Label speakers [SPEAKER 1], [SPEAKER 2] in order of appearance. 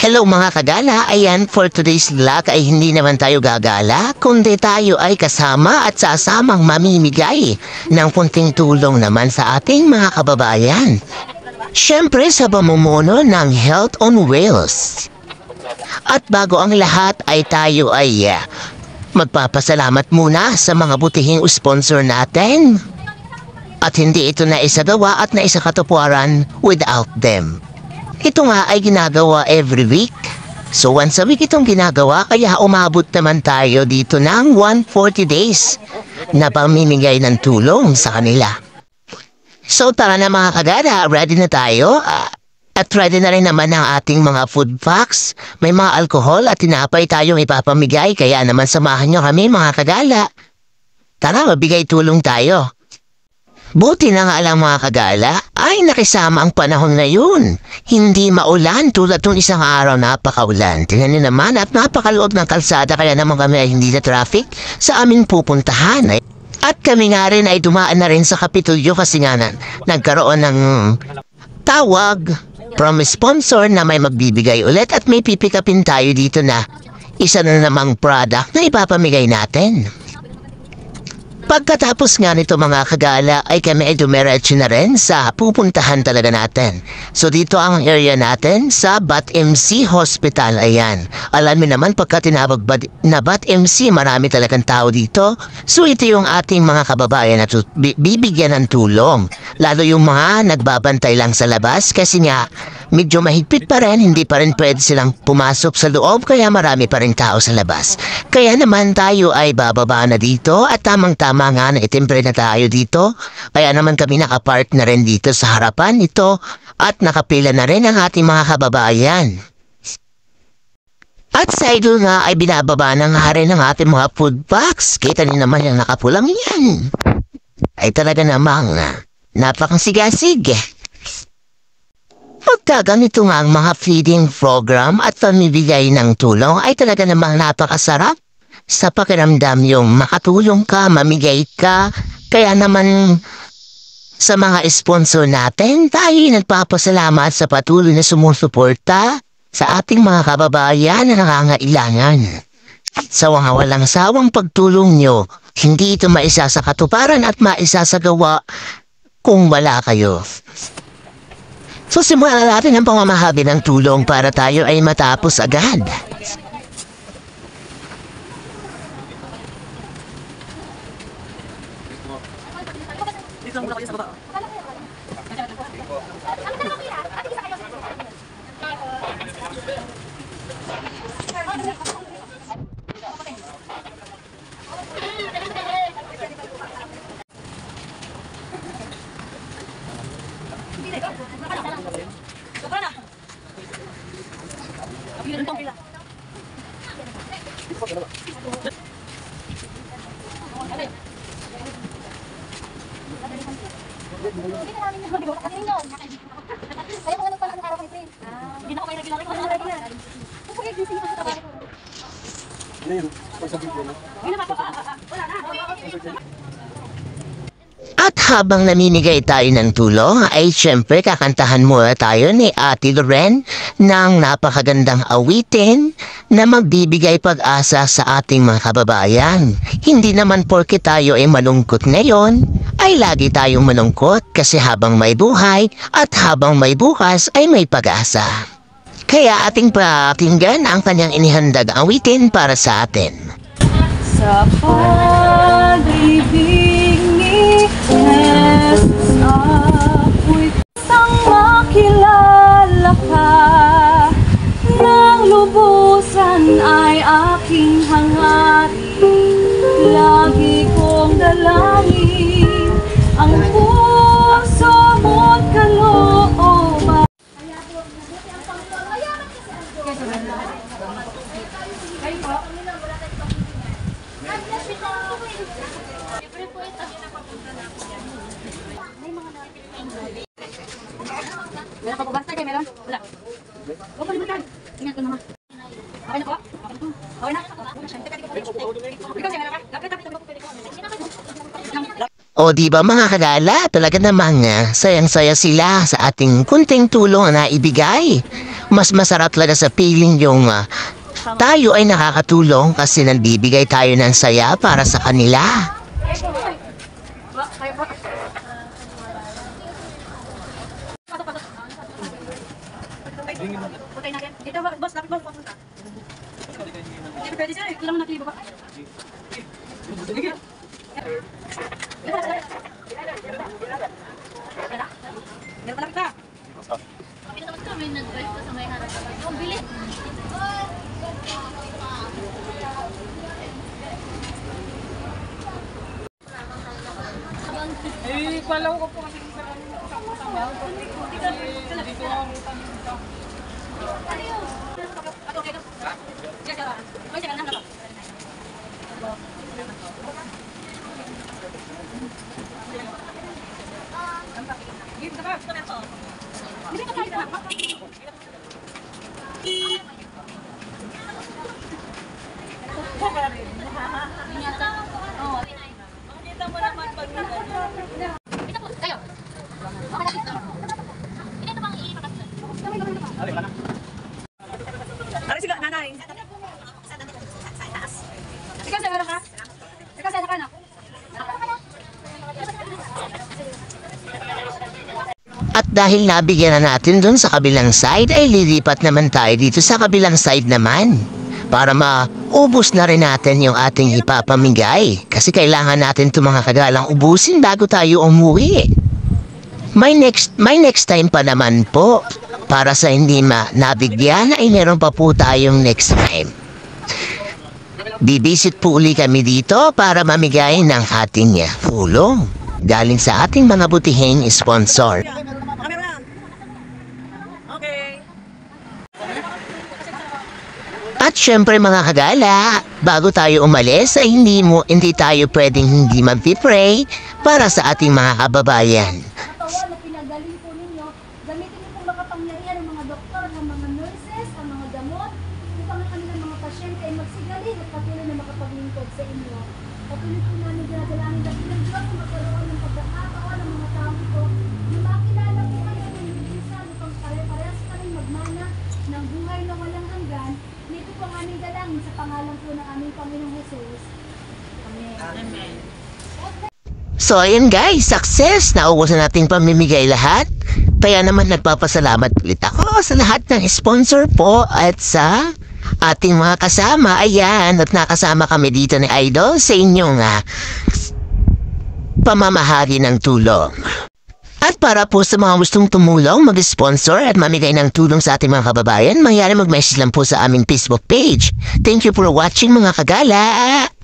[SPEAKER 1] Hello mga kagala, ayan for today's vlog ay hindi naman tayo gagala, kundi tayo ay kasama at sasamang mamimigay ng punting tulong naman sa ating mga kababayan. Siyempre sa pamumuno ng Health on Wheels. At bago ang lahat ay tayo ay magpapasalamat muna sa mga butihing sponsor natin. At hindi ito na isagawa at na isakatuparan without them. Ito nga ay ginagawa every week. So once a week itong ginagawa kaya umabot naman tayo dito ng 140 days na pamimigay ng tulong sa kanila. So tara na mga kagala, ready na tayo? At ready na rin naman ang ating mga food packs. May mga alcohol at tinapay tayong ipapamigay kaya naman samahan nyo kami mga kagala. Tara, mabigay tulong tayo. Buti na nga lang mga kagala, ay nakisama ang panahon na yun. Hindi maulan tulad ng isang araw napakaulan. Tingnan niyo naman at napakaluwag ng kalsada kaya naman kami ay hindi na traffic sa aming pupuntahan. At kami nga rin ay dumaan na rin sa Kapitolyo kasi nga nagkaroon ng tawag from sponsor na may magbibigay ulit at may pipikapin tayo dito na isa na namang product na ipapamigay natin. Pagkatapos nga nito mga kagala ay kami ay dumiretso na rin sa pupuntahan talaga natin. So dito ang area natin sa BAT-MC Hospital, ayan. Alam mo naman pagka tinawag na BAT-MC marami talagang tao dito. So ito yung ating mga kababayan na bibigyan ng tulong. Lalo yung mga nagbabantay lang sa labas kasi nga medyo mahigpit pa rin, hindi pa rin pwede silang pumasok sa loob kaya marami pa rin tao sa labas. Kaya naman tayo ay bababa na dito at tamang-tama nga na itimbre na tayo dito. Kaya naman kami nakapark na rin dito sa harapan ito at nakapila na rin ang ating mga kababayan. At sa idol nga ay binababa na nga rin ang ating mga food packs. Kita niyo naman yung nakapulang yan. Ay talaga namang napakasigasig. Pagka ganito nga ang mga feeding program at pamibigay ng tulong ay talaga namang napakasarap sa pakiramdam yung makatulong ka, mamigay ka. Kaya naman sa mga sponsor natin, tayo nagpapasalamat sa patuloy na sumusuporta sa ating mga kababayan na nangangailangan. Sa mga walang sawang pagtulong nyo, hindi ito maisasakatuparan at maisasagawa kung wala kayo. So simulan natin ang pamamahagi ng tulong para tayo ay matapos agad. At habang namimigay tayo ng tulong, ay syempre kakantahan muna tayo ni Ate Loren ng napakagandang awitin na magbibigay pag-asa sa ating mga kababayan. Hindi naman porke tayo ay malungkot ngayon, ay lagi tayong malungkot kasi habang may buhay at habang may bukas ay may pag-asa. Kaya ating pakinggan ang kanyang inihandag awitin para sa atin.
[SPEAKER 2] Sa pag-ibig ni Jesus ako'y isang makilala ka. Nang lubusan ay aking hangarin, lagi kong dalangin ang puso mo't kalooban. Meron pa po ba? Tayo, meron? Wala. Huwag palimutan. Ingat ko naman. Okay na po? Okay na? Ikaw siya, meron ka?
[SPEAKER 1] O di ba mga kagala, talaga namang sayang-saya sila sa ating kunting tulong na ibigay. Mas masarap talaga sa feeling yung tayo ay nakakatulong kasi nagbibigay tayo ng saya para sa kanila.
[SPEAKER 2] Putay natin. Ito ba, boss, lapit boss, papunta. Hindi pwede sir, kailangan natin ibaba. Meron malapit na.
[SPEAKER 3] May nag-drive pa sa may harapan. Ang bilis.
[SPEAKER 4] Eh, palaw ko po kasi sa kasama. Dito ako Kita mo naman pag
[SPEAKER 3] Ito po, kayo. Ito bang ipapasulat?
[SPEAKER 2] Ano siya, nanay? Ikaw sa ka? Ikaw sa ka na?
[SPEAKER 1] At dahil nabigyan na natin dun sa kabilang side, ay lilipat naman tayo dito sa kabilang side naman. Para maubos na rin natin yung ating ipapamigay. Kasi kailangan natin itong mga kagalang ubusin bago tayo umuwi. May next time pa naman po. Para sa hindi nabigyan ay meron pa po tayong next time. Bibisit po uli kami dito para mamigay ng ating tulong. Galing sa ating mga butihing sponsor.
[SPEAKER 2] Camera. Okay.
[SPEAKER 1] At syempre mga kagala, bago tayo umalis ay hindi tayo pwedeng hindi mag-pray para sa ating mga kababayan.
[SPEAKER 5] Katawan na pinagaling po ninyo, gamitin niyo pong makapangyarihan ng mga doktor, ng mga nurses, ang mga gamot, upang ang kanilang mga pasyente ay magsigaling at patuloy na makapaglingkod sa inyo. Patuloy po namin dinadalangin na Diyos na magkaroon ng pagkakataon ng mga tao ito, na makilala po kayo ng lubusan upang pare-parehas kami magmana ng buhay na walang hanggan. Nito po ang aming dalangin sa pangalan po ng aming Panginoong Jesus. Amen.
[SPEAKER 1] So ayun guys, success! Naubos na nating pamimigay lahat. Kaya naman nagpapasalamat ulit ako sa lahat ng sponsor po at sa ating mga kasama. Ayan, at nakasama kami dito ni Idol sa inyong pamamahagi ng tulong. At para po sa mga gustong tumulong, mag-sponsor at mamigay ng tulong sa ating mga kababayan, mangyari mag-message lang po sa aming Facebook page. Thank you for watching mga kagala!